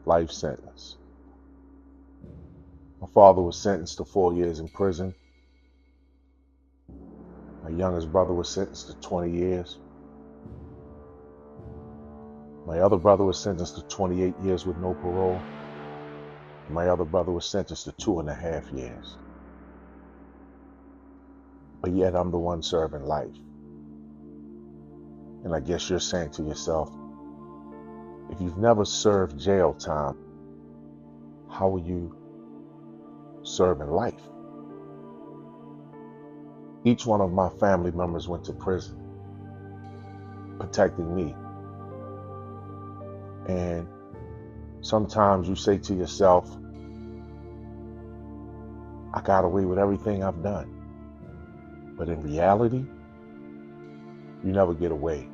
life sentence. My father was sentenced to 4 years in prison. My youngest brother was sentenced to 20 years. My other brother was sentenced to 28 years with no parole. My other brother was sentenced to 2.5 years. But yet I'm the one serving life. And I guess you're saying to yourself, if you've never served jail time, how are you serving life? Each one of my family members went to prison, protecting me. And sometimes you say to yourself, I got away with everything I've done. But in reality, you never get away,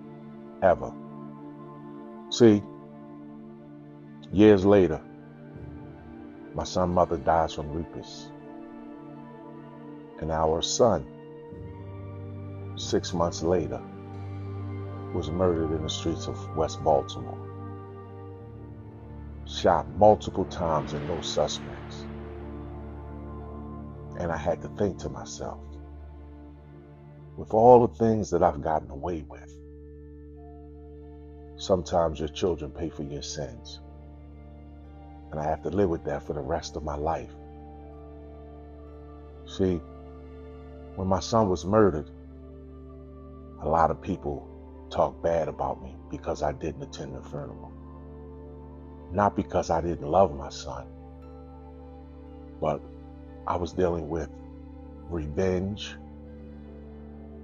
ever. See, years later, my son's mother dies from lupus. And our son, 6 months later, was murdered in the streets of West Baltimore. Shot multiple times and no suspects. And I had to think to myself, with all the things that I've gotten away with, sometimes your children pay for your sins. And I have to live with that for the rest of my life. See, when my son was murdered, a lot of people talked bad about me because I didn't attend the funeral. Not because I didn't love my son, but I was dealing with revenge.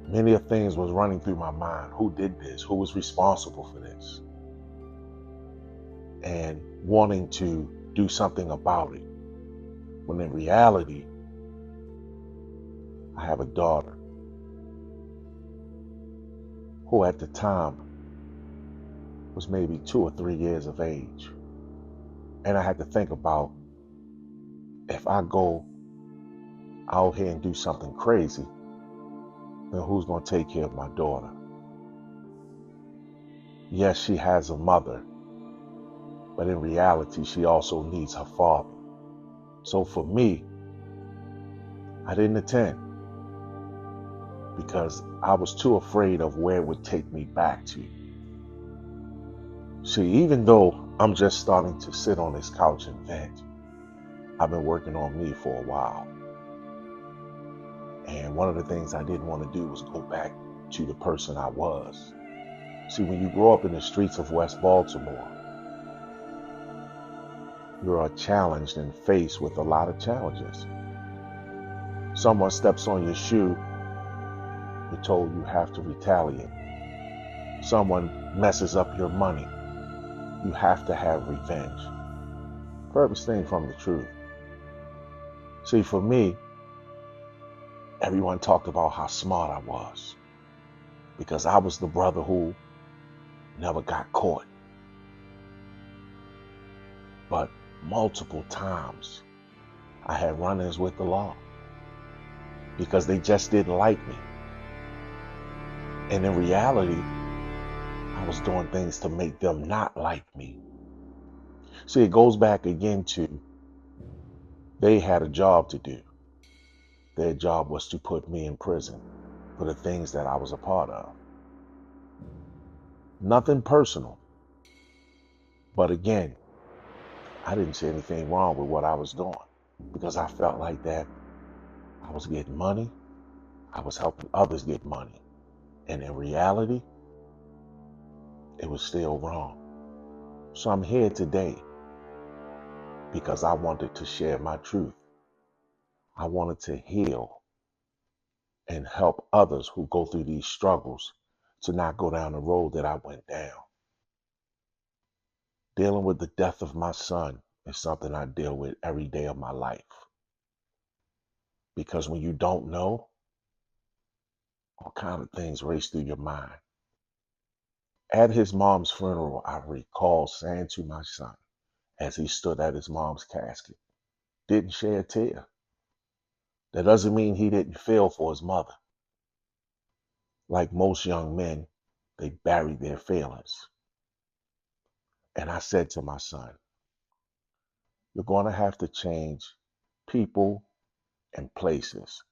Many of things was running through my mind. Who did this? Who was responsible for this? And wanting to do something about it. When in reality, I have a daughter who at the time was maybe 2 or 3 years of age. And I had to think about, if I go out here and do something crazy, then who's going to take care of my daughter? Yes, she has a mother, but in reality, she also needs her father. So for me, I didn't attend because I was too afraid of where it would take me back to. See, even though I'm just starting to sit on this couch and vent, I've been working on me for a while. And one of the things I didn't want to do was go back to the person I was. See, when you grow up in the streets of West Baltimore, you are challenged and faced with a lot of challenges. Someone steps on your shoe, you're told you have to retaliate. Someone messes up your money, you have to have revenge. Furthest thing from the truth. See, for me, everyone talked about how smart I was because I was the brother who never got caught. But multiple times I had run-ins with the law because they just didn't like me. And in reality, I was doing things to make them not like me. See, it goes back again to, they had a job to do. Their job was to put me in prison for the things that I was a part of. Nothing personal. But again, I didn't see anything wrong with what I was doing because I felt like that I was getting money. I was helping others get money. And in reality, it was still wrong. So I'm here today because I wanted to share my truth. I wanted to heal and help others who go through these struggles to not go down the road that I went down. Dealing with the death of my son is something I deal with every day of my life. Because when you don't know, all kind of things race through your mind. At his mom's funeral, I recall saying to my son, as he stood at his mom's casket, didn't shed a tear. That doesn't mean he didn't feel for his mother. Like most young men, they bury their feelings. And I said to my son, You're going to have to change people and places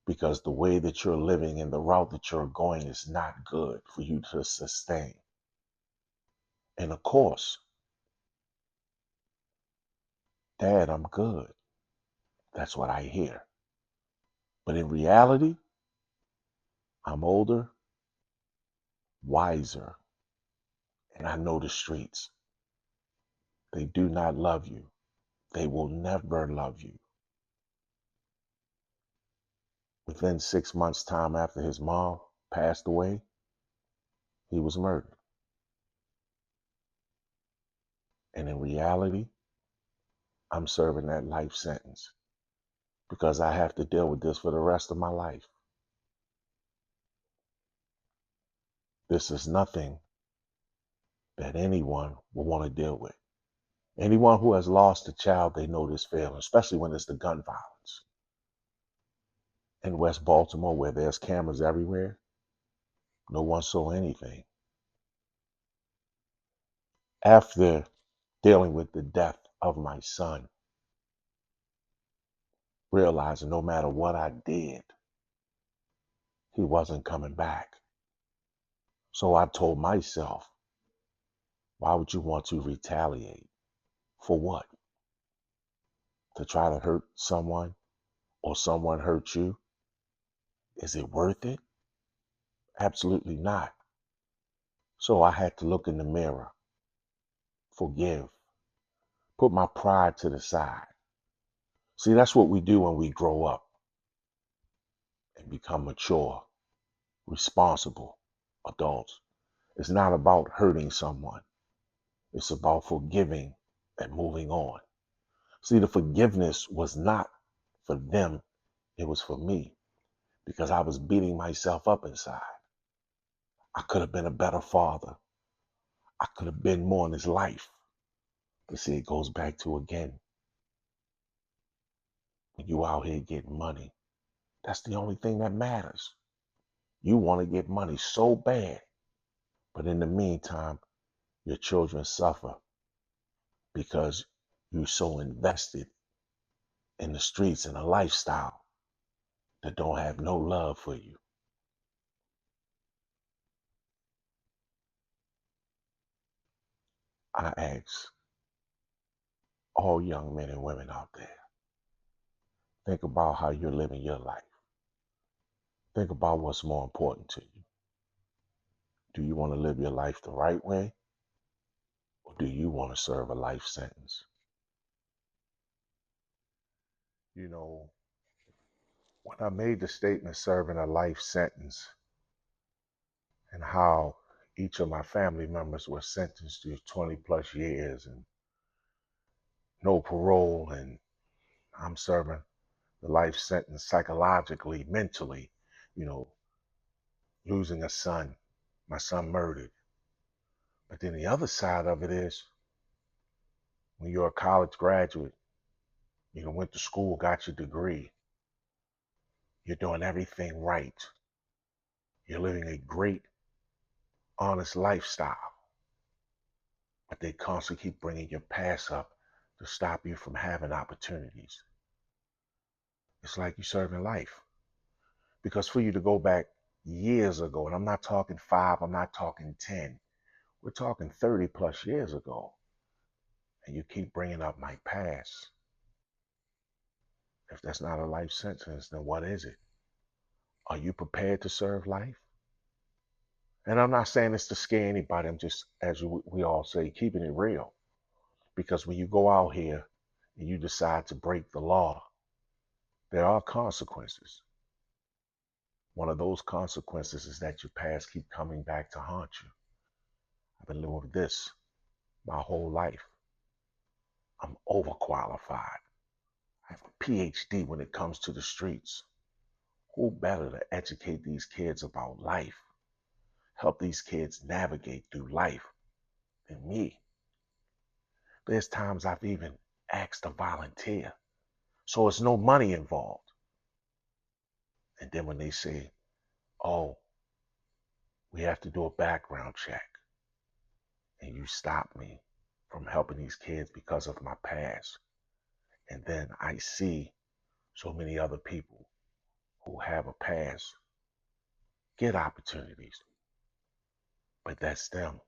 because the way that you're living and the route that you're going is not good for you to sustain. And of course, Dad, I'm good. That's what I hear. But in reality, I'm older, wiser, and I know the streets. They do not love you. They will never love you. Within 6 months' time after his mom passed away, he was murdered. And in reality, I'm serving that life sentence because I have to deal with this for the rest of my life. This is nothing that anyone will want to deal with. Anyone who has lost a child, they know this feeling, especially when it's the gun violence. In West Baltimore, where there's cameras everywhere, no one saw anything. After dealing with the death of my son, realizing no matter what I did, he wasn't coming back. So I told myself, why would you want to retaliate? For what? To try to hurt someone or someone hurt you? Is it worth it? Absolutely not. So I had to look in the mirror, forgive, put my pride to the side. See, that's what we do when we grow up and become mature, responsible adults. It's not about hurting someone. It's about forgiving and moving on. See, the forgiveness was not for them, it was for me because I was beating myself up inside. I could have been a better father. I could have been more in his life. But see, it goes back to again, when you out here getting money, that's the only thing that matters. You want to get money so bad, but in the meantime, your children suffer because you're so invested in the streets and a lifestyle that don't have no love for you. I ask all young men and women out there, think about how you're living your life. Think about what's more important to you. Do you want to live your life the right way? Or do you want to serve a life sentence? You know, when I made the statement serving a life sentence and how each of my family members were sentenced to 20 plus years and no parole, and I'm serving the life sentence psychologically, mentally, you know, losing a son, my son murdered. But then the other side of it is when you're a college graduate, you know, went to school, got your degree, you're doing everything right. You're living a great, honest lifestyle. But they constantly keep bringing your past up to stop you from having opportunities. It's like you're serving life. Because for you to go back years ago, and I'm not talking 5, I'm not talking 10, we're talking 30 plus years ago, and you keep bringing up my past. If that's not a life sentence, then what is it? Are you prepared to serve life? And I'm not saying this to scare anybody. I'm just, as we all say, keeping it real. Because when you go out here and you decide to break the law, there are consequences. One of those consequences is that your past keep coming back to haunt you. I've been living with this my whole life. I'm overqualified. I have a PhD when it comes to the streets. Who better to educate these kids about life, help these kids navigate through life than me? There's times I've even asked to volunteer. So it's no money involved. And then when they say, oh, we have to do a background check, and you stop me from helping these kids because of my past. And then I see so many other people who have a past get opportunities, but that's them.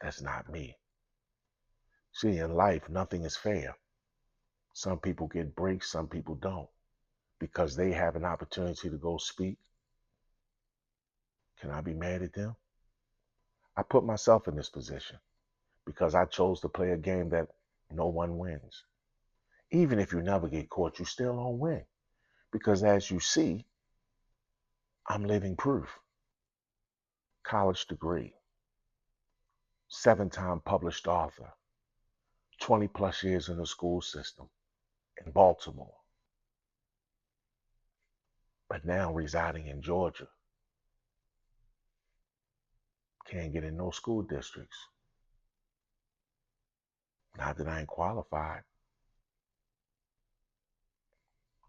That's not me. See, in life, nothing is fair. Some people get breaks, some people don't. Because they have an opportunity to go speak, can I be mad at them? I put myself in this position because I chose to play a game that no one wins. Even if you never get caught, you still don't win. Because as you see, I'm living proof. College degree, 7-time published author, 20 plus years in the school system in Baltimore, but now residing in Georgia. Can't get in no school districts. Not that I ain't qualified.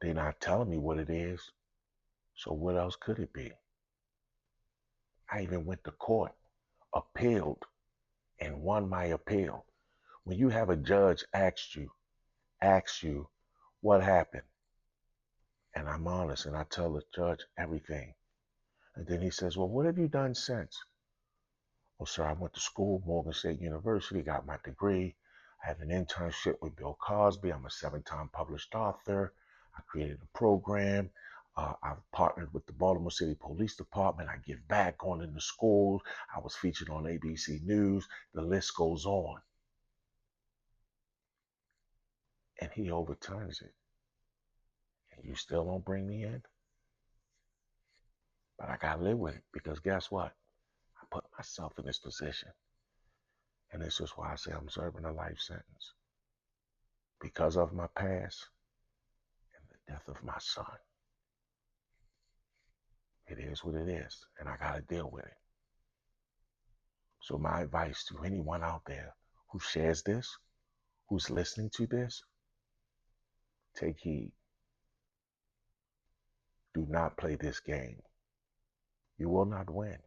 They're not telling me what it is. So what else could it be? I even went to court, appealed, and won my appeal. When you have a judge asks you what happened, and I'm honest and I tell the judge everything. And then he says, well, what have you done since? Well, sir, I went to school, Morgan State University, got my degree. I had an internship with Bill Cosby. I'm a 7-time published author. I created a program. I've partnered with the Baltimore City Police Department. I give back going into schools. I was featured on ABC News. The list goes on. And he overturns it. And you still don't bring me in? But I got to live with it because guess what? I put myself in this position. And this is why I say I'm serving a life sentence because of my past and the death of my son. It is what it is, and I got to deal with it. So my advice to anyone out there who shares this, who's listening to this, take heed. Do not play this game. You will not win.